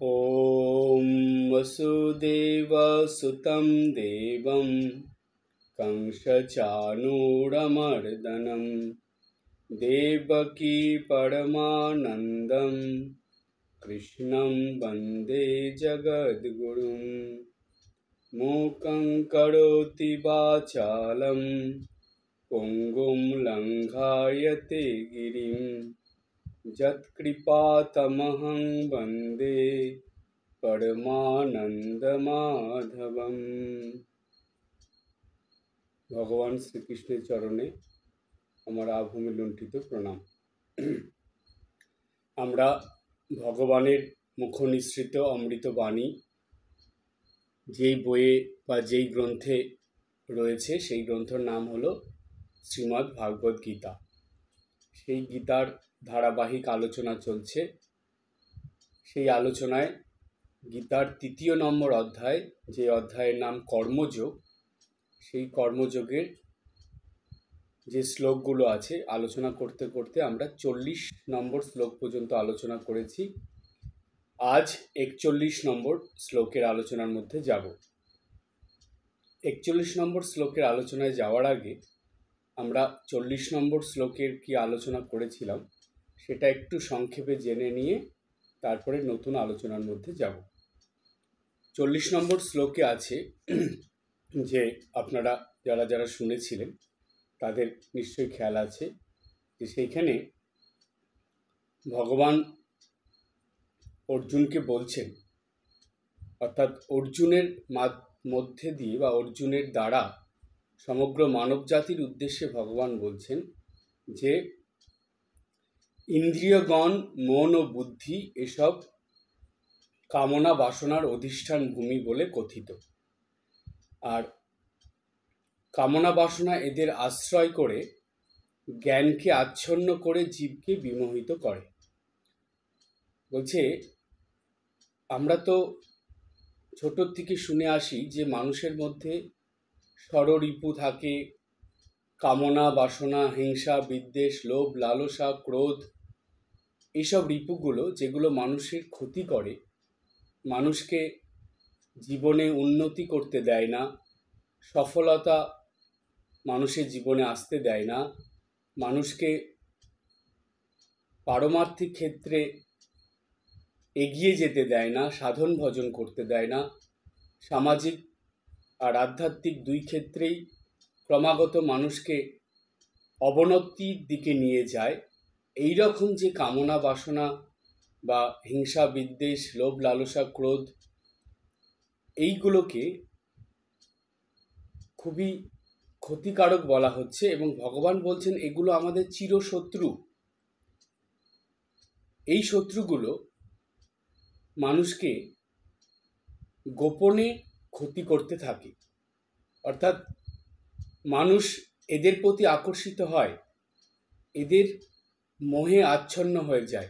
ॐ वसुदेवसुतं देवं कंसचाणूरमर्दनं देवकी परमानन्दं कृष्णं वन्दे जगद्गुरुं मूकं करोति वाचालं पुङ्गुं लङ्घयते गिरिं यत्कृपातमहं वन्दे परमानन्दमाधवम्। ভগবান শ্রীকৃষ্ণের চরণে আমার আভূমি লুণ্ঠিত প্রণাম। আমরা ভগবানের মুখনিসৃত অমৃত বাণী যেই বইয়ে বা যেই গ্রন্থে রয়েছে সেই গ্রন্থের নাম হলো শ্রীমদ্ ভাগবত গীতা। সেই গীতার ধারাবাহিক আলোচনা চলছে। সেই আলোচনায় গীতার ৩য় নম্বর অধ্যায়, যে অধ্যায়ের নাম কর্মযোগ, সেই কর্মযোগের যে শ্লোকগুলো আছে আলোচনা করতে করতে আমরা 40 নম্বর শ্লোক পর্যন্ত আলোচনা করেছি। আজ 41 নম্বর শ্লোকের আলোচনার মধ্যে যাব। 41 নম্বর শ্লোকের আলোচনায় যাওয়ার আগে আমরা 40 নম্বর শ্লোকের কি আলোচনা করেছিলাম সেটা একটু সংক্ষেপে জেনে নিয়ে তারপরে নতুন আলোচনার মধ্যে যাব। 40 নম্বর শ্লোকে আছে যে আপনারা যারা যারা শুনেছিলেন তাদের নিশ্চয়ই খেয়াল আছে যে সেইখানে ভগবান অর্জুনকে বলছেন, অর্থাৎ অর্জুনের মধ্যে দিয়ে বা অর্জুনের দ্বারা সমগ্র মানব জাতির উদ্দেশ্যে ভগবান বলছেন যে ইন্দ্রিয়গণ, মন ও বুদ্ধি এসব কামনা বাসনার অধিষ্ঠান ভূমি বলে কথিত। আর কামনা বাসনা এদের আশ্রয় করে জ্ঞানকে আচ্ছন্ন করে জীবকে বিমোহিত করে। বলছে আমরা তো ছোটোর থেকে শুনে আসি যে মানুষের মধ্যে ষড়রিপু থাকে, কামনা বাসনা, হিংসা, বিদ্বেষ, লোভ, লালসা, ক্রোধ, এইসব রিপুগুলো যেগুলো মানুষের ক্ষতি করে, মানুষকে জীবনে উন্নতি করতে দেয় না, সফলতা মানুষের জীবনে আসতে দেয় না, মানুষকে পারমার্থিক ক্ষেত্রে এগিয়ে যেতে দেয় না, সাধন ভজন করতে দেয় না, সামাজিক আর আধ্যাত্মিক দুই ক্ষেত্রেই ক্রমাগত মানুষকে অবনতির দিকে নিয়ে যায়। এই রকম যে কামনা বাসনা বা হিংসা, বিদ্বেষ, লোভ, লালসা, ক্রোধ, এইগুলোকে খুবই ক্ষতিকারক বলা হচ্ছে এবং ভগবান বলছেন এগুলো আমাদের চিরশত্রু। এই শত্রুগুলো মানুষকে গোপনে ক্ষতি করতে থাকে, অর্থাৎ মানুষ এদের প্রতি আকর্ষিত হয়, এদের মোহে আচ্ছন্ন হয়ে যায়।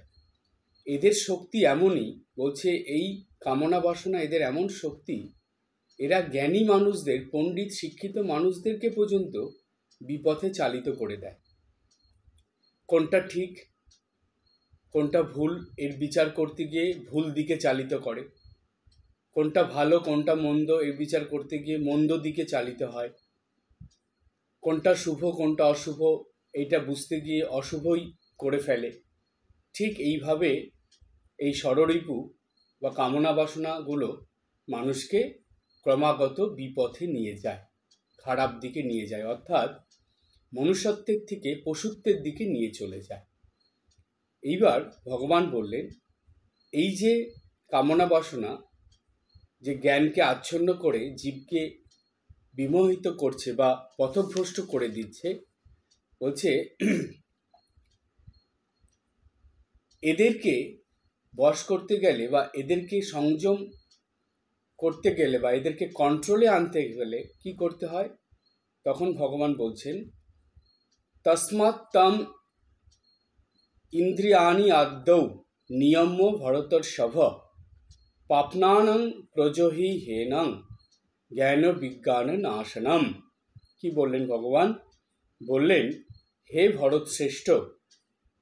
এদের শক্তি এমনই, বলছে এই কামনা বাসনা এদের এমন শক্তি, এরা জ্ঞানী মানুষদের, পণ্ডিত শিক্ষিত মানুষদেরকে পর্যন্ত বিপথে চালিত করে দেয়। কোনটা ঠিক কোনটা ভুল এর বিচার করতে গিয়ে ভুল দিকে চালিত করে, কোনটা ভালো কোনটা মন্দ এর বিচার করতে গিয়ে মন্দ দিকে চালিত হয়, কোনটা শুভ কোনটা অশুভ এইটা বুঝতে গিয়ে অশুভই করে ফেলে। ঠিক এইভাবে এই ষড়রিপু বা কামনা বাসনাগুলো মানুষকে ক্রমাগত বিপথে নিয়ে যায়, খারাপ দিকে নিয়ে যায়, অর্থাৎ মনুষ্যত্বের থেকে পশুত্বের দিকে নিয়ে চলে যায়। এইবার ভগবান বললেন এই যে কামনা বাসনা যে জ্ঞানকে আচ্ছন্ন করে জীবকে বিমোহিত করছে বা পথভ্রষ্ট করে দিচ্ছে, বলছে এদেরকে বশ করতে গেলে বা এদেরকে সংযম করতে গেলে বা এদেরকে কন্ট্রোলে আনতে গেলে কি করতে হয়, তখন ভগবান বলছেন তস্মাৎ তম ইন্দ্রিয়াণি আদৌ নিয়ম্য ভরতর্ষভ পাপনানং প্রজহি হেনং জ্ঞান বিজ্ঞান নাশনম। কি বললেন ভগবান? বললেন হে ভরত শ্রেষ্ঠ,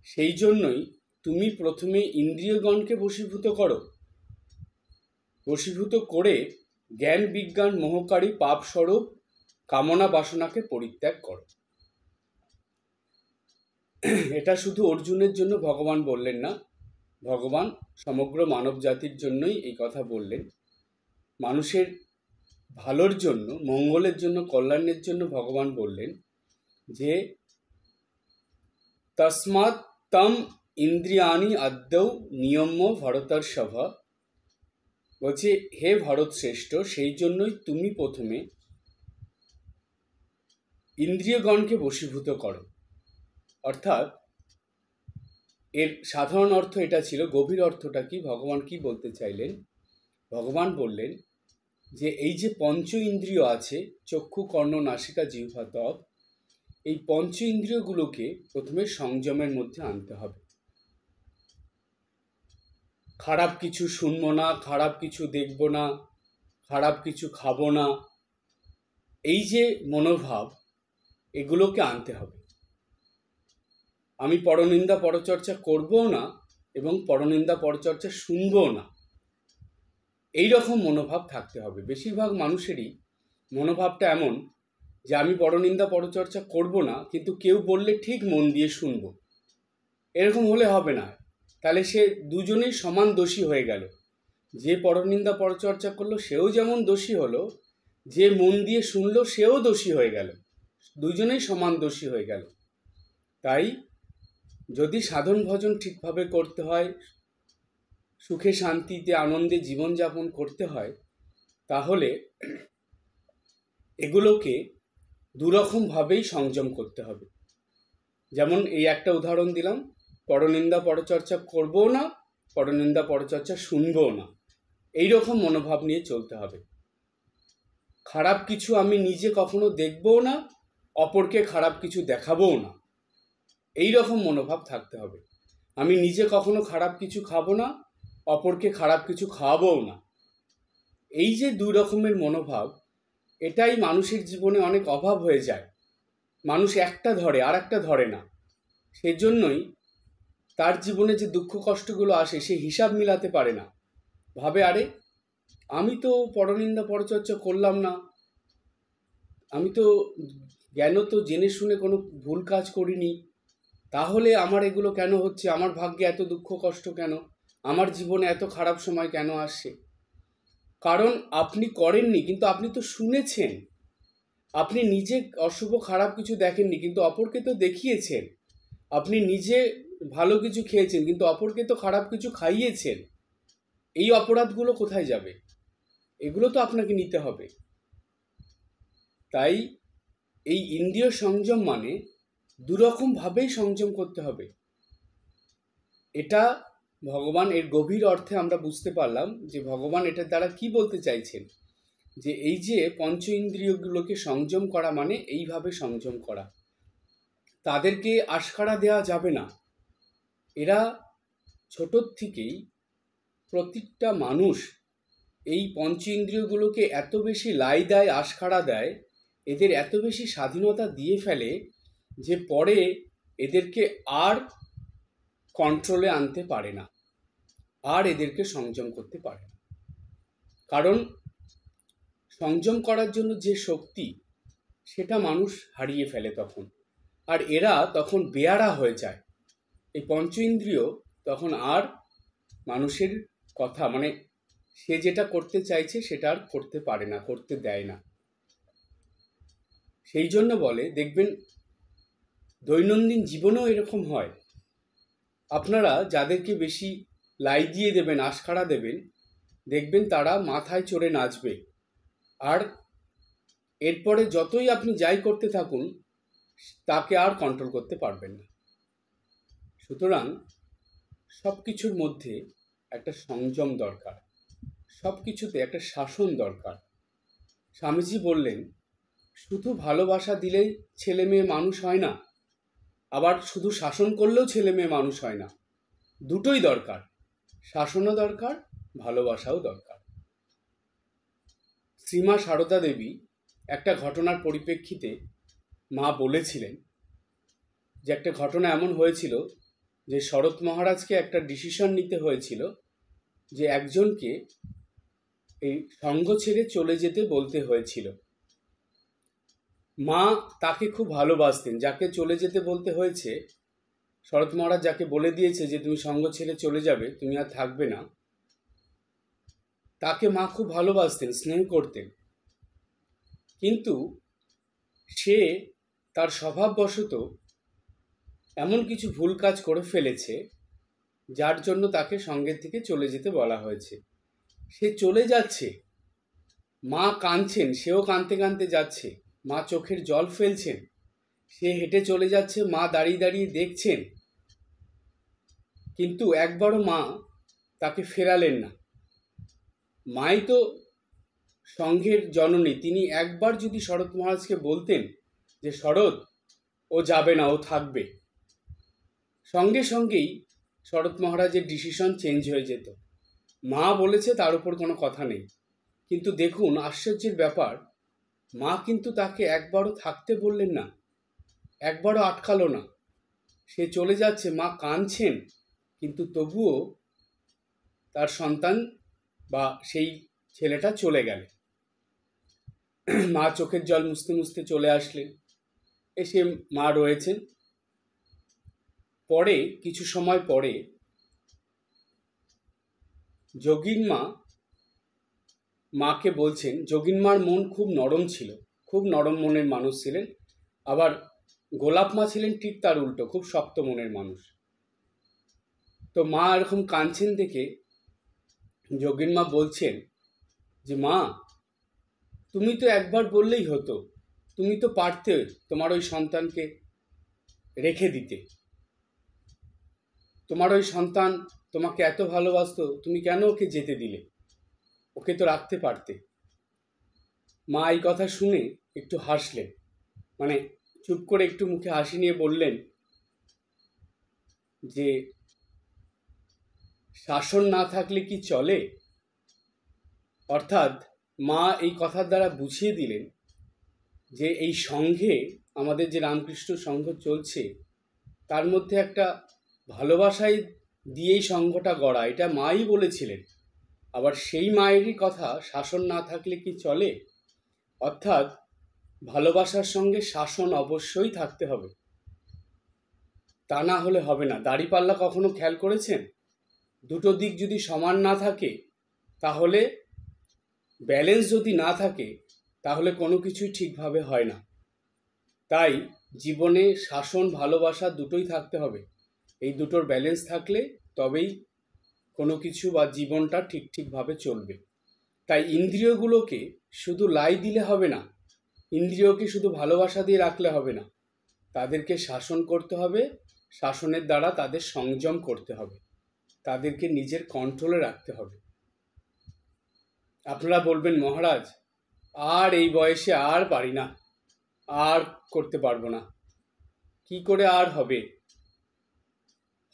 সেই জন্যই তুমি প্রথমে ইন্দ্রিয়গণকে বশীভূত করো, বশীভূত করে জ্ঞান বিজ্ঞান মোহকারী পাপস্বরূপ কামনা বাসনাকে পরিত্যাগ করো। এটা শুধু অর্জুনের জন্য ভগবান বললেন না, ভগবান সমগ্র মানব জাতির জন্যই এই কথা বললেন। মানুষের ভালোর জন্য, মঙ্গলের জন্য, কল্যাণের জন্য ভগবান বললেন যে তস্মাৎ তম ইন্দ্রিয়াণি আদ্যৌ নিয়ম্য ভরতর্ষভ, বলছে হে ভরত শ্রেষ্ঠ, সেই জন্যই তুমি প্রথমে ইন্দ্রিয়গণকে বশীভূত করো। অর্থাৎ এর সাধারণ অর্থ এটা ছিল, গভীর অর্থটা কি, ভগবান কি বলতে চাইলেন? ভগবান বললেন যে এই যে পঞ্চ ইন্দ্রিয় আছে, চক্ষু কর্ণ নাসিকা জিহ্বা ত্বক, এই পঞ্চ ইন্দ্রিয়গুলোকে প্রথমে সংযমের মধ্যে আনতে হবে। খারাপ কিছু শুনবো না, খারাপ কিছু দেখবো না, খারাপ কিছু খাবো না, এই যে মনোভাব, এগুলোকে আনতে হবে। আমি পরনিন্দা পরচর্চা করবও না এবং পরনিন্দা পরচর্চা শুনবও না, এই রকম মনোভাব থাকতে হবে। বেশিরভাগ মানুষেরই মনোভাবটা এমন যে আমি পরনিন্দা পরচর্চা করব না, কিন্তু কেউ বললে ঠিক মন দিয়ে শুনব। এরকম হলে হবে না, তাহলে সে দুজনেই সমান দোষী হয়ে গেল। যে পরনিন্দা পরচর্চা করলো সেও যেমন দোষী হলো, যে মন দিয়ে শুনলো সেও দোষী হয়ে গেল, দুজনেই সমান দোষী হয়ে গেল। তাই যদি সাধন ভজন ঠিকভাবে করতে হয়, সুখে শান্তিতে আনন্দে জীবনযাপন করতে হয়, তাহলে এগুলোকে দুরকমভাবেই সংযম করতে হবে। যেমন এই একটা উদাহরণ দিলাম, পরনিন্দা পরচর্চা করবো না, পরনিন্দা পরচর্চা শুনবো না, এইরকম মনোভাব নিয়ে চলতে হবে। খারাপ কিছু আমি নিজে কখনো দেখবও না, অপরকে খারাপ কিছু দেখাবও না, এই রকম মনোভাব থাকতে হবে। আমি নিজে কখনো খারাপ কিছু খাবো না, অপরকে খারাপ কিছু খাওয়াবও না। এই যে দুই রকমের মনোভাব, এটাই মানুষের জীবনে অনেক অভাব হয়ে যায়। মানুষ একটা ধরে আর একটা ধরে না, সেজন্যই তার জীবনে যে দুঃখ কষ্টগুলো আসে সে হিসাব মিলাতে পারে না। ভাবে আরে আমি তো পরনিন্দা পরচর্চা করলাম না, আমি তো জ্ঞান তো জেনে শুনে কোনো ভুল কাজ করিনি, তাহলে আমার এগুলো কেন হচ্ছে? আমার ভাগ্যে এত দুঃখ কষ্ট কেন? আমার জীবনে এত খারাপ সময় কেন আসছে? কারণ আপনি করেননি, কিন্তু আপনি তো শুনেছেন। আপনি নিজে অশুভ খারাপ কিছু দেখেননি, কিন্তু অপরকে তো দেখিয়েছেন। আপনি নিজে ভালো কিছু খেয়েছেন, কিন্তু অপরকে তো খারাপ কিছু খাইয়েছেন। এই অপরাধগুলো কোথায় যাবে? এগুলো তো আপনাকে নিতে হবে। তাই এই ইন্দ্রিয় সংযম মানে দুরকমভাবেই সংযম করতে হবে। এটা ভগবান এর গভীর অর্থে আমরা বুঝতে পারলাম যে ভগবান এটার দ্বারা কি বলতে চাইছেন, যে এই যে পঞ্চ ইন্দ্রিয়গুলোকে সংযম করা মানে এইভাবে সংযম করা। তাদেরকে আশকারা দেওয়া যাবে না। এরা ছোটোর থেকেই প্রত্যেকটা মানুষ এই পঞ্চ ইন্দ্রিয়গুলোকে এত বেশি লাই দেয়, আশকারা দেয়, এদের এত বেশি স্বাধীনতা দিয়ে ফেলে যে পরে এদেরকে আর কন্ট্রোলে আনতে পারে না, আর এদেরকে সংযম করতে পারে না। কারণ সংযম করার জন্য যে শক্তি, সেটা মানুষ হারিয়ে ফেলে তখন, আর এরা তখন বেয়ারা হয়ে যায়। এই পঞ্চ ইন্দ্রিয় তখন আর মানুষের কথা, মানে সে যেটা করতে চাইছে সেটা আর করতে পারে না, করতে দেয় না। সেই জন্য বলে, দেখবেন দৈনন্দিন জীবনেও এরকম হয়। আপনারা যাদেরকে বেশি লাই দিয়ে দেবেন, আশকারা দেবেন, দেখবেন তারা মাথায় চড়ে নাচবে, আর এরপরে যতই আপনি যাই করতে থাকুন তাকে আর কন্ট্রোল করতে পারবেন না। সুতরাং সব কিছুর মধ্যে একটা সংযম দরকার, সব কিছুতে একটা শাসন দরকার। স্বামীজি বললেন, শুধু ভালোবাসা দিলেই ছেলে মেয়ে মানুষ হয় না, আবার শুধু শাসন করলেও ছেলে মেয়ে মানুষ হয় না। দুটোই দরকার, শাসনও দরকার, ভালোবাসাও দরকার। শ্রীমা সারদা দেবী একটা ঘটনার পরিপ্রেক্ষিতে মা বলেছিলেন যে একটা ঘটনা এমন হয়েছিল যে শরৎ মহারাজকে একটা ডিসিশন নিতে হয়েছিল যে একজনকে এই সঙ্গ ছেড়ে চলে যেতে বলতে হয়েছিল। মা তাকে খুব ভালোবাসতেন, যাকে চলে যেতে বলতে হয়েছে, শরৎ মহারাজ যাকে বলে দিয়েছে যে তুমি সঙ্গ ছেড়ে চলে যাবে, তুমি আর থাকবে না, তাকে মা খুব ভালোবাসতেন, স্নেহ করতেন। কিন্তু সে তার স্বভাববশত এমন কিছু ভুল কাজ করে ফেলেছে যার জন্য তাকে সঙ্গের থেকে চলে যেতে বলা হয়েছে। সে চলে যাচ্ছে, মা কাঁদছেন, সেও কাঁদতে কাঁদতে যাচ্ছে, মা চোখের জল ফেলছেন, সে হেঁটে চলে যাচ্ছে, মা দাঁড়িয়ে দাঁড়িয়ে দেখছেন, কিন্তু একবারও মা তাকে ফেরালেন না। মাই তো সঙ্ঘের জননী, তিনি একবার যদি শরৎ মহারাজকে বলতেন যে শরৎ, ও যাবে না, ও থাকবে, সঙ্গে সঙ্গেই শরৎ মহারাজের ডিসিশন চেঞ্জ হয়ে যেত। মা বলেছে, তার উপর কোনো কথা নেই। কিন্তু দেখুন আশ্চর্যের ব্যাপার, মা কিন্তু তাকে একবারও থাকতে বললেন না, একবারও আটকালো না। সে চলে যাচ্ছে, মা কাঁদছেন, কিন্তু তবুও তার সন্তান বা সেই ছেলেটা চলে গেল। মা চোখের জল মুছতে মুছতে চলে আসলেন, এসে মা রয়েছেন। পরে কিছু সময় পরে যোগিনমা মাকে বলছেন, যোগিনমার মন খুব নরম ছিল, খুব নরম মনের মানুষ ছিলেন। আবার গোলাপ মা ছিলেন ঠিক তার উল্টো, খুব শক্ত মনের মানুষ। তো মা এরকম কাঁদছেন দেখে যোগিনমা বলছেন যে মা, তুমি তো একবার বললেই হতো, তুমি তো পারতে তোমার ওই সন্তানকে রেখে দিতে, তোমার ওই সন্তান তোমাকে এত ভালোবাসতো, তুমি কেন ওকে যেতে দিলে, ওকে তো রাখতে পারতে। মা এই কথা শুনে একটু হাসলেন, মানে চুপ করে একটু মুখে হাসি নিয়ে বললেন যে শাসন না থাকলে কি চলে। অর্থাৎ মা এই কথার দ্বারা বুঝিয়ে দিলেন যে এই সঙ্ঘে, আমাদের যে রামকৃষ্ণ সঙ্ঘ চলছে, তার মধ্যে একটা ভালোবাসায় দিয়েই সঙ্ঘটা গড়া, এটা মাই বলেছিলেন। আবার সেই মায়েরই কথা, শাসন না থাকলে কি চলে, অর্থাৎ ভালোবাসার সঙ্গে শাসন অবশ্যই থাকতে হবে, তা না হলে হবে না। দাঁড়িপাল্লা কখনো খেয়াল করেছেন? দুটো দিক যদি সমান না থাকে, তাহলে ব্যালেন্স যদি না থাকে, তাহলে কোনো কিছুই ঠিকভাবে হয় না। তাই জীবনে শাসন ভালোবাসা দুটোই থাকতে হবে। এই দুটোর ব্যালেন্স থাকলে তবেই কোনো কিছু বা জীবনটা ঠিকভাবে চলবে। তাই ইন্দ্রিয়গুলোকে শুধু লাই দিলে হবে না, ইন্দ্রিয়কে শুধু ভালোবাসা দিয়ে রাখলে হবে না, তাদেরকে শাসন করতে হবে, শাসনের দ্বারা তাদের সংযম করতে হবে, তাদেরকে নিজের কন্ট্রোলে রাখতে হবে। আপনারা বলবেন মহারাজ, আর এই বয়সে আর পারি না, আর করতে পারবো না। কি করে আর হবে?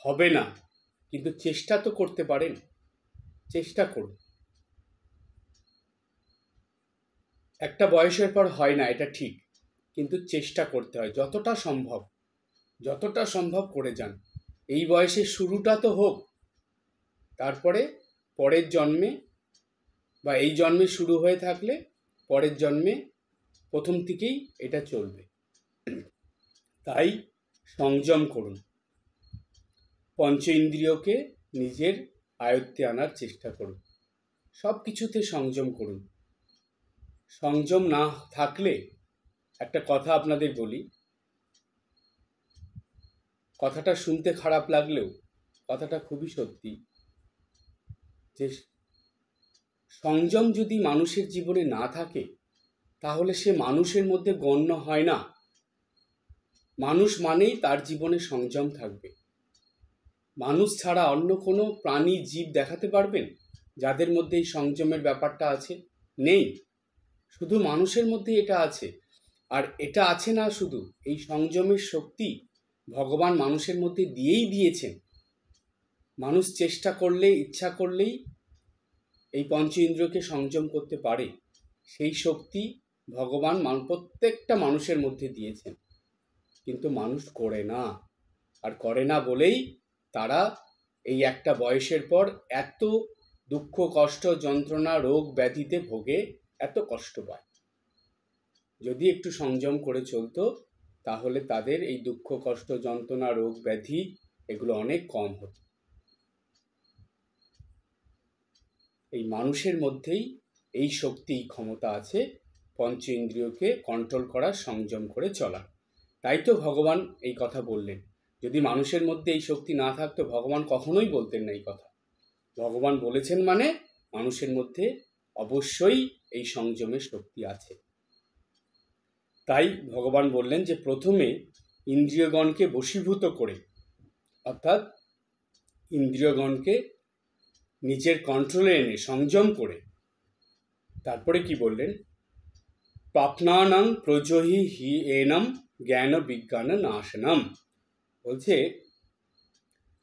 হবে না, কিন্তু চেষ্টা তো করতে পারেন, চেষ্টা করুন। একটা বয়সের পর হয় না, এটা ঠিক, কিন্তু চেষ্টা করতে হয় যতটা সম্ভব, যতটা সম্ভব করে যান। এই বয়সের শুরুটা তো হোক, তারপরে পরের জন্মে বা এই জন্মে শুরু হয়ে থাকলে পরের জন্মে প্রথম থেকেই এটা চলবে। তাই সংযম করুন, পঞ্চ ইন্দ্রিয়কে নিজের আয়ত্তে আনার চেষ্টা করুন, সব কিছুতে সংযম করুন। সংযম না থাকলে, একটা কথা আপনাদের বলি, কথাটা শুনতে খারাপ লাগলেও কথাটা খুবই সত্যি, যে সংযম যদি মানুষের জীবনে না থাকে, তাহলে সে মানুষের মধ্যে গণ্য হয় না। মানুষ মানেই তার জীবনে সংযম থাকবে। মানুষ ছাড়া অন্য কোনো প্রাণী জীব দেখাতে পারবেন যাদের মধ্যে এই সংযমের ব্যাপারটা আছে? নেই, শুধু মানুষের মধ্যে এটা আছে। আর এটা আছে না শুধু, এই সংযমের শক্তি ভগবান মানুষের মধ্যে দিয়েই দিয়েছেন। মানুষ চেষ্টা করলে, ইচ্ছা করলেই এই পঞ্চ ইন্দ্রিয়কে সংযম করতে পারে। সেই শক্তি ভগবান প্রত্যেকটা মানুষের মধ্যে দিয়েছেন, কিন্তু মানুষ করে না। আর করে না বলেই তারা এই একটা বয়সের পর এত দুঃখ কষ্ট যন্ত্রণা রোগ ব্যাধিতে ভোগে, এত কষ্ট পায়। যদি একটু সংযম করে চলতো তাহলে তাদের এই দুঃখ কষ্ট যন্ত্রণা রোগ ব্যাধি এগুলো অনেক কম হতো। এই মানুষের মধ্যেই এই শক্তি ক্ষমতা আছে পঞ্চ ইন্দ্রিয়কে কন্ট্রোল করার, সংযম করে চলার। তাই তো ভগবান এই কথা বললেন। যদি মানুষের মধ্যে এই শক্তি না থাকতো ভগবান কখনোই বলতেন না এই কথা। ভগবান বলেছেন মানে মানুষের মধ্যে অবশ্যই এই সংযমের শক্তি আছে। তাই ভগবান বললেন যে প্রথমে ইন্দ্রিয়গণকে বশীভূত করে, অর্থাৎ ইন্দ্রিয়গণকে নিজের কন্ট্রোলে এনে সংযম করে তারপরে কি বললেন, পাপনানাং প্রজহি হি এনম জ্ঞান বিজ্ঞান নাশনম। বলছে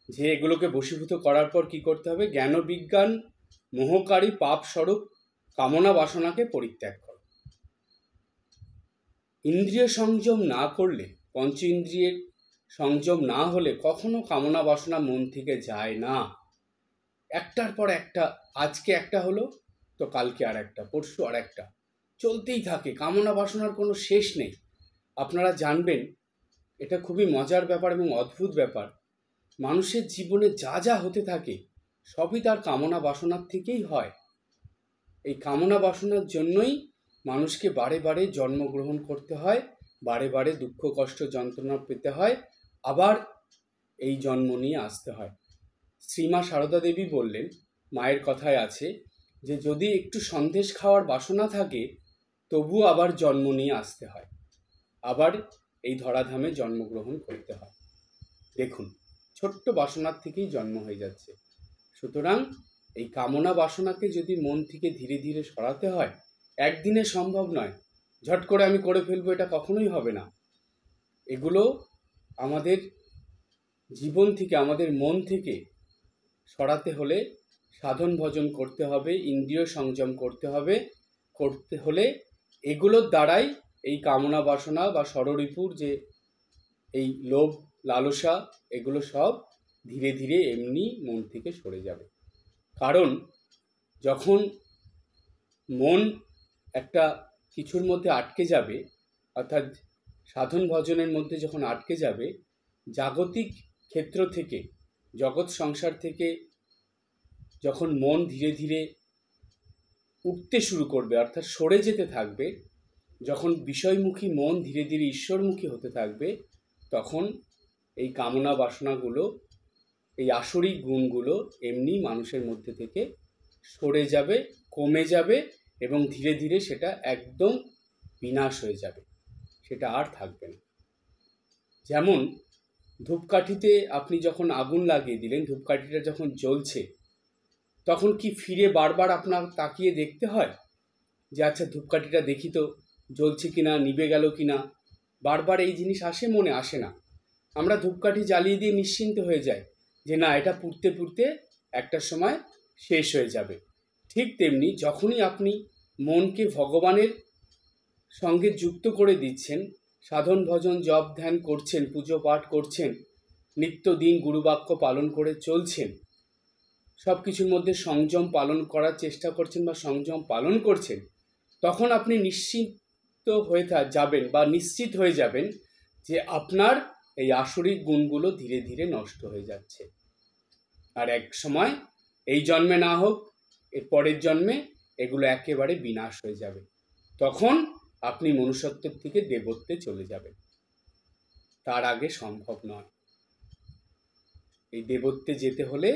যে এগুলোকে বশীভূত করার পর কি করতে হবে, জ্ঞান বিজ্ঞান মোহকারী পাপ স্বরূপ কামনা বাসনাকে পরিত্যাগ করো। ইন্দ্রিয় সংযম না করলে, পঞ্চ ইন্দ্রিয়ের সংযম না হলে কখনো কামনা বাসনা মন থেকে যায় না। একটার পর একটা, আজকে একটা হলো তো কালকে আর একটা, পরশু আর একটা, চলতেই থাকে। কামনা বাসনার কোনো শেষ নেই। আপনারা জানবেন, এটা খুবই মজার ব্যাপার এবং অদ্ভুত ব্যাপার। মানুষের জীবনে যা যা হতে থাকে সবই তার কামনা বাসনার থেকেই হয়। এই কামনা বাসনার জন্যই মানুষকে বারে বারে জন্মগ্রহণ করতে হয়, বারে বারে দুঃখ কষ্ট যন্ত্রণা পেতে হয়, আবার এই জন্ম নিয়ে আসতে হয়। শ্রীমা সারদা দেবী বললেন, মায়ের কথায় আছে যে যদি একটু সন্দেশ খাওয়ার বাসনা থাকে তবু আবার জন্ম নিয়ে আসতে হয়, আবার এই ধরাধামে জন্মগ্রহণ করতে হয়। দেখুন, ছোট্ট বাসনার থেকেই জন্ম হয়ে যাচ্ছে। সুতরাং এই কামনা বাসনাকে যদি মন থেকে ধীরে ধীরে সরাতে হয়, একদিনে সম্ভব নয়। ঝট করে আমি করে ফেলবো, এটা কখনোই হবে না। এগুলো আমাদের জীবন থেকে, আমাদের মন থেকে সরাতে হলে সাধন ভজন করতে হবে, ইন্দ্রিয় সংযম করতে হবে। করতে হলে এগুলোর দ্বারাই এই কামনা বাসনা বা ষড়রিপুর যে এই লোভ লালসা, এগুলো সব ধীরে ধীরে এমনি মন থেকে সরে যাবে। কারণ যখন মন একটা কিছুর মধ্যে আটকে যাবে, অর্থাৎ সাধন ভজনের মধ্যে যখন আটকে যাবে, জাগতিক ক্ষেত্র থেকে, জগৎ সংসার থেকে যখন মন ধীরে ধীরে উঠতে শুরু করবে, অর্থাৎ সরে যেতে থাকবে, যখন বিষয়মুখী মন ধীরে ধীরে ঈশ্বরমুখী হতে থাকবে, তখন এই কামনা বাসনাগুলো, এই আসরিক গুণগুলো এমনি মানুষের মধ্যে থেকে সরে যাবে, কমে যাবে এবং ধীরে ধীরে সেটা একদম বিনাশ হয়ে যাবে, সেটা আর থাকবে না। যেমন ধূপকাঠিতে আপনি যখন আগুন লাগিয়ে দিলেন, ধূপকাঠিটা যখন জ্বলছে তখন কি ফিরে বারবার আপনার তাকিয়ে দেখতে হয় যে আচ্ছা ধূপকাঠিটা দেখি তো জ্বলছে কিনা, নিভে গেল কিনা? বারবার এই জিনিস আসে মনে? আসে না। আমরা ধূপকাঠি জ্বালিয়ে দিয়ে নিশ্চিন্ত হয়ে যাই যে না, এটা পুড়তে পুড়তে একটা সময় শেষ হয়ে যাবে। ঠিক তেমনি যখনই আপনি মনকে ভগবানের সঙ্গে যুক্ত করে দিচ্ছেন, সাধন ভজন জপ ধ্যান করছেন, পুজো পাঠ করছেন, নিত্যদিন গুরুবাক্য পালন করে চলছেন, সব কিছুর মধ্যে সংযম পালন করার চেষ্টা করছেন বা সংযম পালন করছেন, তখন আপনি নিশ্চিত হয়ে যাবেন বা নিশ্চিত হয়ে যাবেন যে আপনার এই আসরিক গুণগুলো ধীরে ধীরে নষ্ট হয়ে যাচ্ছে। আর এক সময়, এই জন্মে না হোক এর পরের জন্মে, এগুলো একেবারে বিনাশ হয়ে যাবে। তখন আপনি মনুষ্যত্বের থেকে দেবত্বে চলে যাবেন। তার আগে সম্ভব নয়। এই দেবত্বে যেতে হলে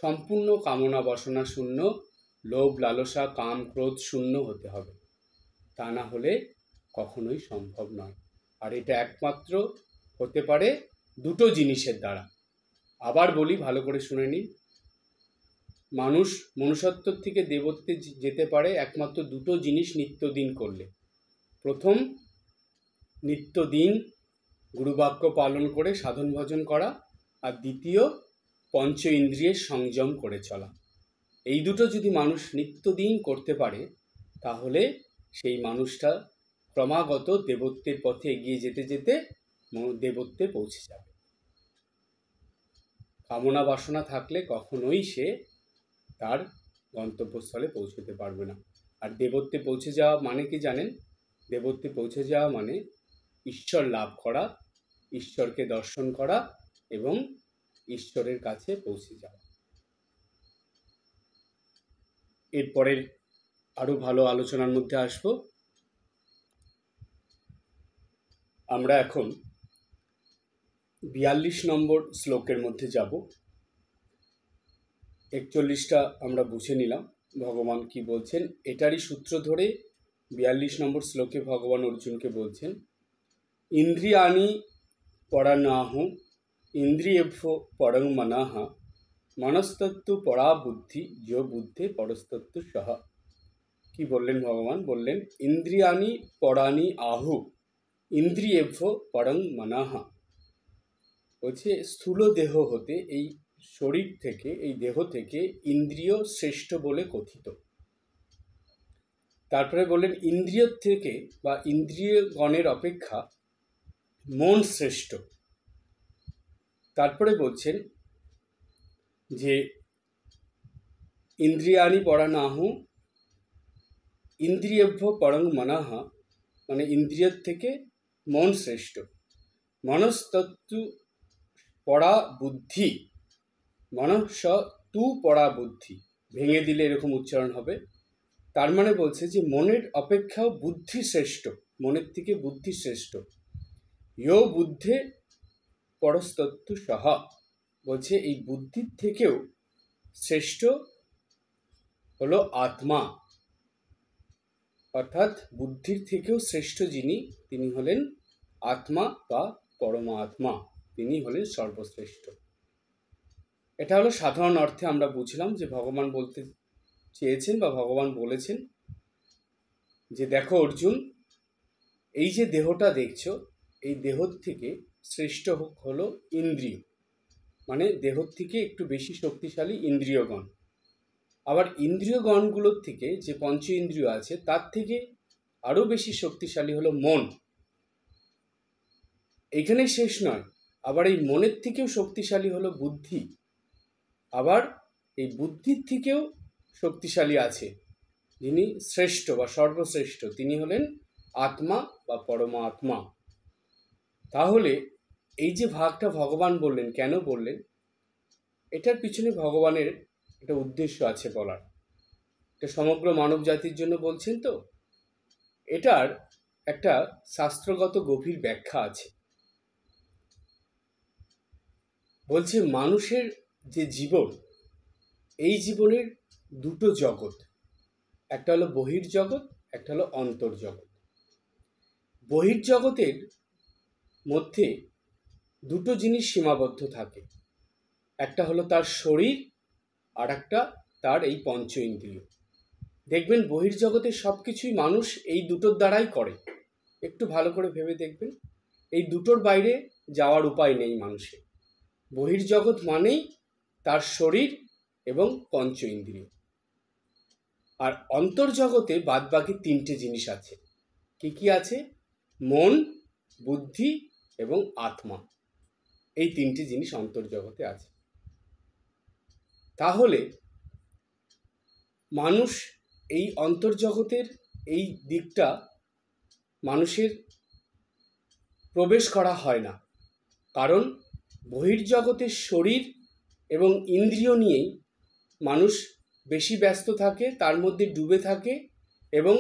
সম্পূর্ণ কামনা বাসনা শূন্য, লোভ লালসা কাম ক্রোধ শূন্য হতে হবে। তা না হলে কখনোই সম্ভব নয়। আর এটা একমাত্র হতে পারে দুটো জিনিসের দ্বারা। আবার বলি, ভালো করে শুনে নিন। মানুষ মনুষ্যত্ব থেকে দেবত্বে যেতে পারে একমাত্র দুটো জিনিস নিত্যদিন করলে। প্রথম, নিত্যদিন গুরুবাক্য পালন করে সাধন ভজন করা, আর দ্বিতীয়, পঞ্চ ইন্দ্রিয়ের সংযম করে চলা। এই দুটো যদি মানুষ নিত্যদিন করতে পারে তাহলে সেই মানুষটা ক্রমাগত দেবত্বের পথে এগিয়ে যেতে যেতে দেবত্বে পৌঁছে যাবে। কামনা বাসনা থাকলে কখনোই সে তার গন্তব্যস্থলে পৌঁছতে পারবে না। আর দেবত্বে পৌঁছে যাওয়া মানে কি জানেন? দেবত্বে পৌঁছে যাওয়া মানে ঈশ্বর লাভ করা, ঈশ্বরকে দর্শন করা এবং ঈশ্বরের কাছে পৌঁছে যাওয়া। এরপরের আরো ভালো আলোচনার মধ্যে আসবো। আমরা এখন 42 নম্বর শ্লোকের মধ্যে যাব। 41টা আমরা বুঝে নিলাম ভগবান কি বলছেন। এটারই সূত্র ধরে 42 নম্বর শ্লোকে ভগবান অর্জুনকে বলছেন, ইন্দ্রিয়াণি পরানাহু ইন্দ্রিয়েভ্য পরং মনঃ মনস্তত্তু পরা বুদ্ধি যো বুদ্ধে পরস্তত্তু সহ। কি বললেন ভগবান? বললেন ইন্দ্রিয়াণি পরাণি আহু ইন্দ্রিয়েভ্য পরং মনঃ। বলছে স্থূল দেহ হতে, এই শরীর থেকে, এই দেহ থেকে ইন্দ্রিয় শ্রেষ্ঠ বলে কথিত। তারপরে বললেন ইন্দ্রিয় থেকে বা ইন্দ্রিয়গণের অপেক্ষা মন শ্রেষ্ঠ। তারপরে বলছেন যে ইন্দ্রিয়াণি পরানাহু ইন্দ্রিয়েভ্য পরং মনঃ, মানে ইন্দ্রিয়ের থেকে মন শ্রেষ্ঠ। মনস্তত্তু পরা বুদ্ধি, মনস তু পরা বুদ্ধি, ভেঙে দিলে এরকম উচ্চারণ হবে। তার মানে বলছে যে মনের অপেক্ষাও বুদ্ধি শ্রেষ্ঠ, মনের থেকে বুদ্ধি শ্রেষ্ঠ। ইয়ো বুদ্ধে পরস্তত্তু সহ, বলছে এই বুদ্ধির থেকেও শ্রেষ্ঠ হলো আত্মা। অর্থাৎ বুদ্ধির থেকেও শ্রেষ্ঠ যিনি, তিনি হলেন আত্মা বা পরমাত্মা, তিনি হলেন সর্বশ্রেষ্ঠ। এটা হলো সাধারণ অর্থে আমরা বুঝলাম যে ভগবান বলতে চেয়েছেন বা ভগবান বলেছেন যে দেখো অর্জুন, এই যে দেহটা দেখছো, এই দেহ থেকে শ্রেষ্ঠ হলো ইন্দ্রিয়, মানে দেহ থেকে একটু বেশি শক্তিশালী ইন্দ্রিয়গণ। আবার ইন্দ্রিয়গণগুলোর থেকে যে পঞ্চ ইন্দ্রিয় আছে তার থেকে আরো বেশি শক্তিশালী হলো মন। এইখানেই শেষ নয়, আবার এই মনের থেকেও শক্তিশালী হলো বুদ্ধি। আবার এই বুদ্ধির থেকেও শক্তিশালী আছে যিনি শ্রেষ্ঠ বা সর্বশ্রেষ্ঠ, তিনি হলেন আত্মা বা পরমাত্মা। তাহলে এই যে ভাগটা ভগবান বললেন, কেন বললেন? এটার পিছনে ভগবানের একটা উদ্দেশ্য আছে বলার। এটা সমগ্র মানব জাতির জন্য বলছেন তো, এটার একটা শাস্ত্রগত গভীর ব্যাখ্যা আছে। বলছে মানুষের যে জীবন, এই জীবনের দুটো জগৎ, একটা হলো বহির্জগৎ, একটা হলো অন্তর্জগৎ। বহির্জগতের মধ্যে দুটো জিনিস সীমাবদ্ধ থাকে, একটা হলো তার শরীর, আর একটা তার এই পঞ্চ ইন্দ্রিয়। দেখবেন বহির্জগতের সব কিছুই মানুষ এই দুটোর দ্বারাই করে। একটু ভালো করে ভেবে দেখবেন, এই দুটোর বাইরে যাওয়ার উপায় নেই মানুষের। বহির্জগৎ মানেই তার শরীর এবং পঞ্চ ইন্দ্রিয়। আর অন্তর্জগতে বাদবাকি তিনটে জিনিস আছে। কি কি আছে? মন, বুদ্ধি এবং আত্মা। এই তিনটে জিনিস অন্তর্জগতে আছে। তাহলে মানুষ এই অন্তর্জগতের এই দিকটা মানুষের প্রবেশ করা হয় না, কারণ বহির্জগতের শরীর এবং ইন্দ্রিয় নিয়েই মানুষ বেশি ব্যস্ত থাকে, তার মধ্যে ডুবে থাকে এবং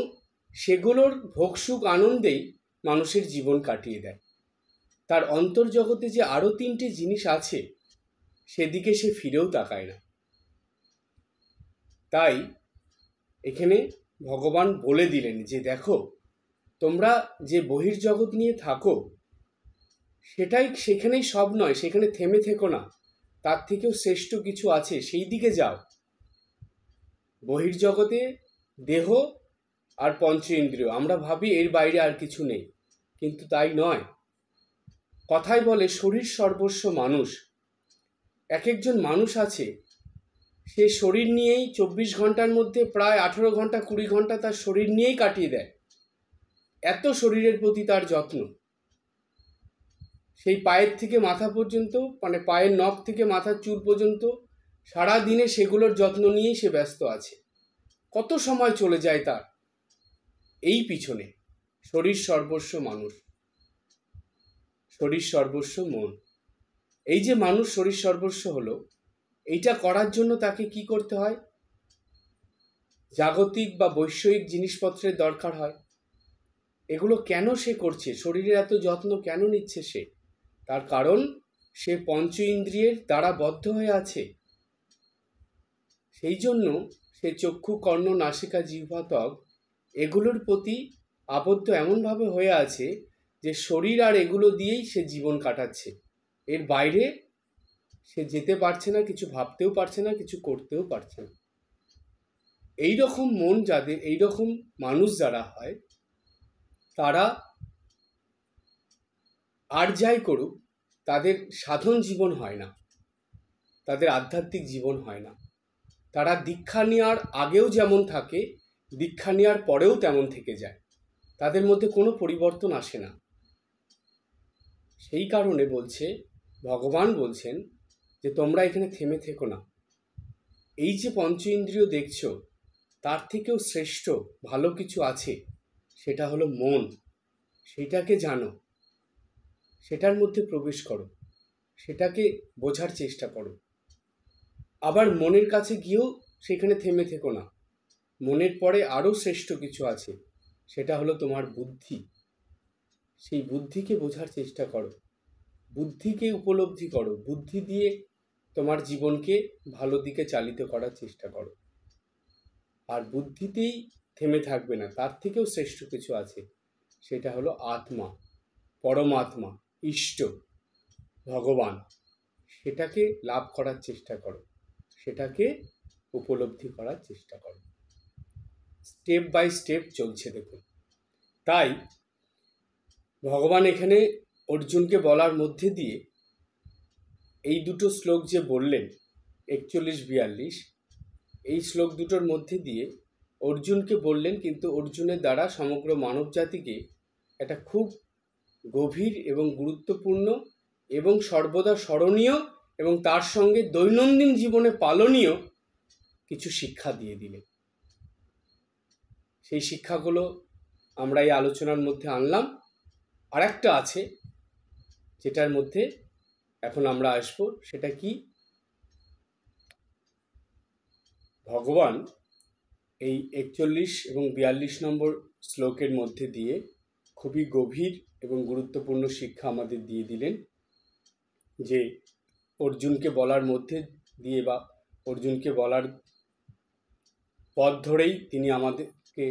সেগুলোর ভোগসুখ আনন্দেই মানুষের জীবন কাটিয়ে দেয়। তার অন্তর্জগতে যে আরও তিনটে জিনিস আছে সেদিকে সে ফিরেও তাকায় না। তাই এখানে ভগবান বলে দিলেন যে দেখো, তোমরা যে বহির্জগৎ নিয়ে থাকো সেখানেই সব নয়, সেখানে থেমে থেকো না, তার থেকেও শ্রেষ্ঠ কিছু আছে, সেই দিকে যাও। বহির্জগতে দেহ আর পঞ্চ ইন্দ্রিয়, আমরা ভাবি এর বাইরে আর কিছু নেই, কিন্তু তাই নয়। কথায় বলে শরীর সর্বস্ব মানুষ। এক একজন মানুষ আছে, সে শরীর নিয়েই 24 ঘন্টার মধ্যে প্রায় 18 ঘন্টা 20 ঘন্টা তার শরীর নিয়েই কাটিয়ে দেয়। এত শরীরের প্রতি তার যত্ন। সেই পায়ের থেকে মাথা পর্যন্ত, মানে পায়ের নখ থেকে মাথার চুল পর্যন্ত সারা দিনে সেগুলোর যত্ন নিয়েই সে ব্যস্ত আছে। কত সময় চলে যায় তার এই পিছনে। শরীর সর্বস্ব মানুষ, শরীর সর্বস্ব মন। এই যে মানুষ শরীর সর্বস্ব হলো, এইটা করার জন্য তাকে কি করতে হয়? জাগতিক বা বৈষয়িক জিনিসপত্রের দরকার হয়। এগুলো কেন সে করছে? শরীরের এত যত্ন কেন নিচ্ছে সে? তার কারণ সে পঞ্চ ইন্দ্রিয়ের দ্বারা বদ্ধ হয়ে আছে। সেই জন্য সে চক্ষু, কর্ণ, নাসিকা, জিহ্বা, ত্বক এগুলোর প্রতি আবদ্ধ এমনভাবে হয়ে আছে যে শরীর আর এগুলো দিয়েই সে জীবন কাটাচ্ছে। এর বাইরে সে যেতে পারছে না, কিছু ভাবতেও পারছে না, কিছু করতেও পারছে না। এই রকম মন যাদের, এই রকম মানুষ যারা হয়, তারা আর যাই করুক তাদের সাধন জীবন হয় না, তাদের আধ্যাত্মিক জীবন হয় না। তারা দীক্ষা নেওয়ার আগেও যেমন থাকে, দীক্ষা নেওয়ার পরেও তেমন থেকে যায়। তাদের মধ্যে কোনো পরিবর্তন আসে না। সেই কারণে বলছে, ভগবান বলছেন যে তোমরা এখানে থেমে থেকো না। এই যে পঞ্চ ইন্দ্রিয় দেখছো, তার থেকেও শ্রেষ্ঠ ভালো কিছু আছে, সেটা হলো মন। সেটাকে জানো, সেটার মধ্যে প্রবেশ করো, সেটাকে বোঝার চেষ্টা করো। আবার মনের কাছে গিয়েও সেখানে থেমে থেকো না। মনের পরে আরও শ্রেষ্ঠ কিছু আছে, সেটা হলো তোমার বুদ্ধি। সেই বুদ্ধিকে বোঝার চেষ্টা করো, বুদ্ধিকে উপলব্ধি করো, বুদ্ধি দিয়ে তোমার জীবনকে ভালো দিকে চালিত করার চেষ্টা করো। আর বুদ্ধিতেই থেমে থাকবে না, তার থেকেও শ্রেষ্ঠ কিছু আছে, সেটা হলো আত্মা, পরমাত্মা, ইষ্ট, ভগবান। সেটাকে লাভ করার চেষ্টা করো, সেটাকে উপলব্ধি করার চেষ্টা করো। স্টেপ বাই স্টেপ চলছে দেখুন। তাই ভগবান এখানে অর্জুনকে বলার মধ্যে দিয়ে এই দুটো শ্লোক যে বললেন, 41-42, এই শ্লোক দুটোর মধ্যে দিয়ে অর্জুনকে বললেন, কিন্তু অর্জুনের দ্বারা সমগ্র মানব জাতিকে একটা খুব গভীর এবং গুরুত্বপূর্ণ এবং সর্বদা স্মরণীয় এবং তার সঙ্গে দৈনন্দিন জীবনে পালনীয় কিছু শিক্ষা দিয়ে দিলেন। সেই শিক্ষাগুলো আমরা এই আলোচনার মধ্যে আনলাম। আর একটা আছে যেটার মধ্যে এখন আমরা আসব, সেটা কি? ভগবান এই 41 এবং 42 নম্বর শ্লোকের মধ্যে দিয়ে খুবই গভীর এবং গুরুত্বপূর্ণ শিক্ষা আমাদের দিয়ে দিলেন, যে অর্জুনকে বলার মধ্যে দিয়ে বা অর্জুনকে বলার পথ ধরেই তিনি আমাদেরকে,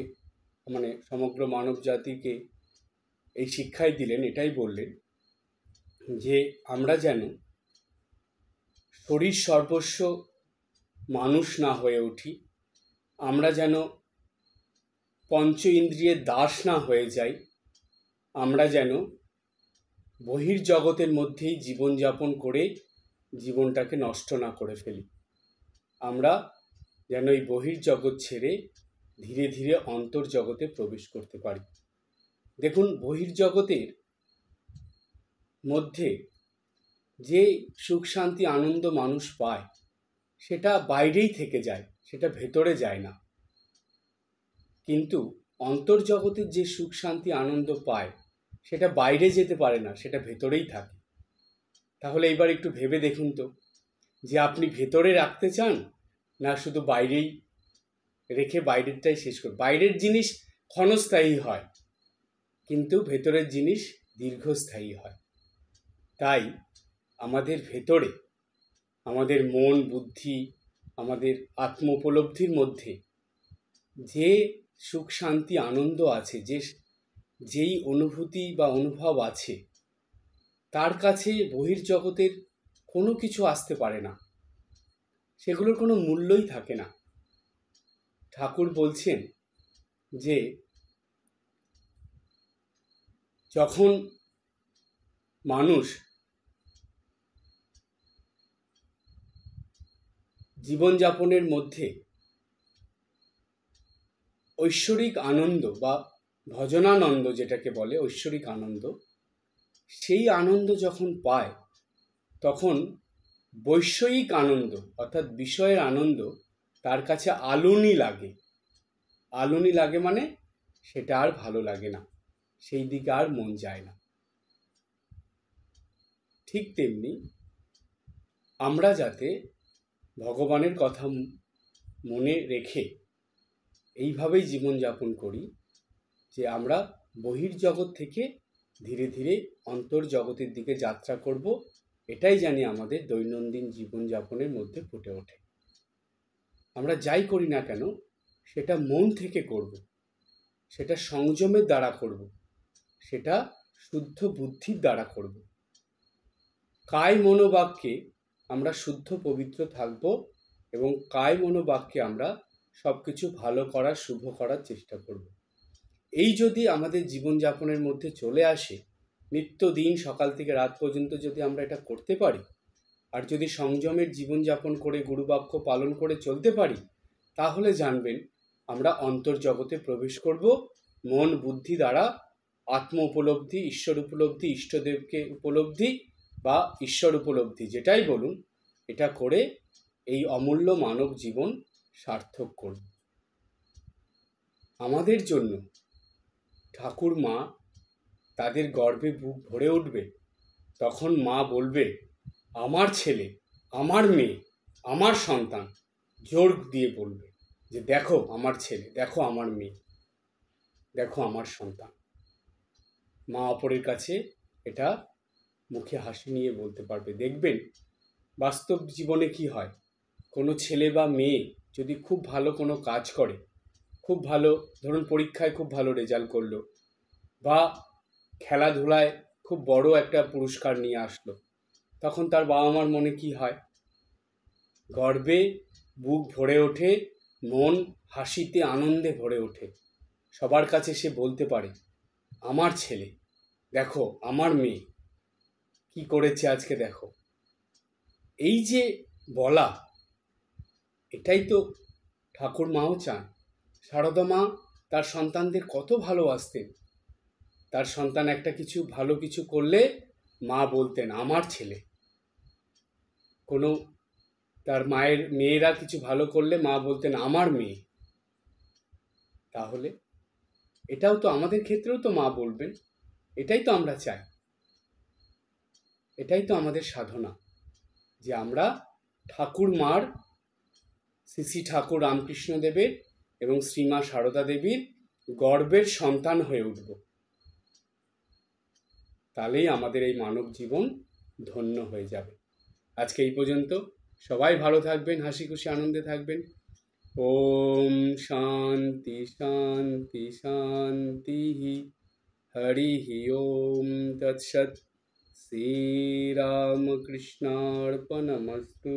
মানে সমগ্র মানব জাতিকে এই শিক্ষাই দিলেন। এটাই বললেন যে আমরা যেন শরীর সর্বস্ব মানুষ না হয়ে উঠি, আমরা যেন পঞ্চ ইন্দ্রিয়ের দাস না হয়ে যাই, আমরা যেন বহির্জগতের মধ্যেই জীবনযাপন করে জীবনটাকে নষ্ট না করে ফেলি। আমরা যেন এই বহির্জগৎ ছেড়ে ধীরে ধীরে অন্তর্জগতে প্রবেশ করতে পারি। দেখুন, বহির্জগতের মধ্যে যে সুখ শান্তি আনন্দ মানুষ পায়, সেটা বাইরেই থেকে যায়, সেটা ভেতরে যায় না। কিন্তু অন্তর্জগতের যে সুখ শান্তি আনন্দ পায়, সেটা বাইরে যেতে পারে না, সেটা ভেতরেই থাকে। তাহলে এবার একটু ভেবে দেখুন তো, যে আপনি ভেতরে রাখতে চান না শুধু বাইরেই রেখে বাইরেরটাই শেষ করুন। বাইরের জিনিস ক্ষণস্থায়ী হয়, কিন্তু ভেতরের জিনিস দীর্ঘস্থায়ী হয়। তাই আমাদের ভেতরে, আমাদের মন, বুদ্ধি, আমাদের আত্ম উপলব্ধির মধ্যে যে সুখ শান্তি আনন্দ আছে, যেই অনুভূতি বা অনুভব আছে, তার কাছে বহির্জগতের কোনো কিছু আসতে পারে না, সেগুলোর কোনো মূল্যই থাকে না। ঠাকুর বলছেন যে যখন মানুষ জীবনযাপনের মধ্যে ঐশ্বরিক আনন্দ বা ভজনানন্দ, যেটাকে বলে ঐশ্বরিক আনন্দ, সেই আনন্দ যখন পায়, তখন বৈষয়িক আনন্দ অর্থাৎ বিষয়ের আনন্দ তার কাছে আলুনি লাগে। আলুনি লাগে মানে সেটা আর ভালো লাগে না, সেই দিকে আর মন যায় না। ঠিক তেমনি আমরা যাতে ভগবানের কথা মনে রেখে এইভাবেই জীবনযাপন করি যে আমরা বহির্জগৎ থেকে ধীরে ধীরে অন্তর্জগতের দিকে যাত্রা করব, এটাই জানি আমাদের দৈনন্দিন জীবনযাপনের মধ্যে ফুটে ওঠে। আমরা যাই করি না কেন সেটা মন থেকে করব, সেটা সংযমের দ্বারা করব, সেটা শুদ্ধ বুদ্ধির দ্বারা করব। কায় মনোবাক্যে আমরা শুদ্ধ পবিত্র থাকব এবং কায় মনোবাক্যে আমরা সব কিছু ভালো করার, শুভ করার চেষ্টা করব। এই যদি আমাদের জীবনযাপনের মধ্যে চলে আসে, নিত্যদিন সকাল থেকে রাত পর্যন্ত যদি আমরা এটা করতে পারি, আর যদি সংযমের জীবনযাপন করে গুরুবাক্য পালন করে চলতে পারি, তাহলে জানবেন আমরা অন্তর্জগতে প্রবেশ করব। মন বুদ্ধি দ্বারা আত্ম উপলব্ধি, ঈশ্বর উপলব্ধি, ইষ্টদেবকে উপলব্ধি বা ঈশ্বর উপলব্ধি যেটাই বলুন, এটা করে এই অমূল্য মানব জীবন সার্থক করব। আমাদের জন্য ঠাকুর মা তাদের গর্বে বুক ভরে উঠবে, তখন মা বলবে, আমার ছেলে, আমার মেয়ে, আমার সন্তান, জোর দিয়ে বলবে যে দেখো আমার ছেলে, দেখো আমার মেয়ে, দেখো আমার সন্তান। মা অপরের কাছে এটা মুখে হাসি নিয়ে বলতে পারবে। দেখবেন বাস্তব জীবনে কি হয়, কোনো ছেলে বা মেয়ে যদি খুব ভালো কোনো কাজ করে, খুব ভালো, ধরুন পরীক্ষায় খুব ভালো রেজাল্ট করলো বা খেলাধুলায় খুব বড় একটা পুরস্কার নিয়ে আসলো, তখন তার বাবা মার মনে কি হয়? গর্বে বুক ভরে ওঠে, মন হাসিতে আনন্দে ভরে ওঠে। সবার কাছে সে বলতে পারে, আমার ছেলে দেখো, আমার মেয়ে কি করেছে আজকে দেখো। এই যে বলা, এটাই তো ঠাকুর মাও চান। সারদা মা তার সন্তানদের কত ভালোবাসতেন। তার সন্তান একটা কিছু ভালো কিছু করলে মা বলতেন আমার ছেলে। কোনো তার মায়ের মেয়েরা কিছু ভালো করলে মা বলতেন আমার মেয়ে। তাহলে এটাও তো আমাদের ক্ষেত্রেও তো মা বলবেন। এটাই তো আমরা চাই, এটাই তো আমাদের সাধনা, যে আমরা ঠাকুর মার, শ্রী ঠাকুর রামকৃষ্ণ দেবের এবং শ্রীমা সারদা দেবীর গর্বের সন্তান হয়ে উঠব। তাহলেই আমাদের এই মানব জীবন ধন্য হয়ে যাবে। আজকে এই পর্যন্ত। সবাই ভালো থাকবেন, হাসি খুশি আনন্দে থাকবেন। ওম শান্তি শান্তি শান্তি। হরি ওম তৎসৎ। শ্রীরামকৃষ্ণার্পণমস্তু।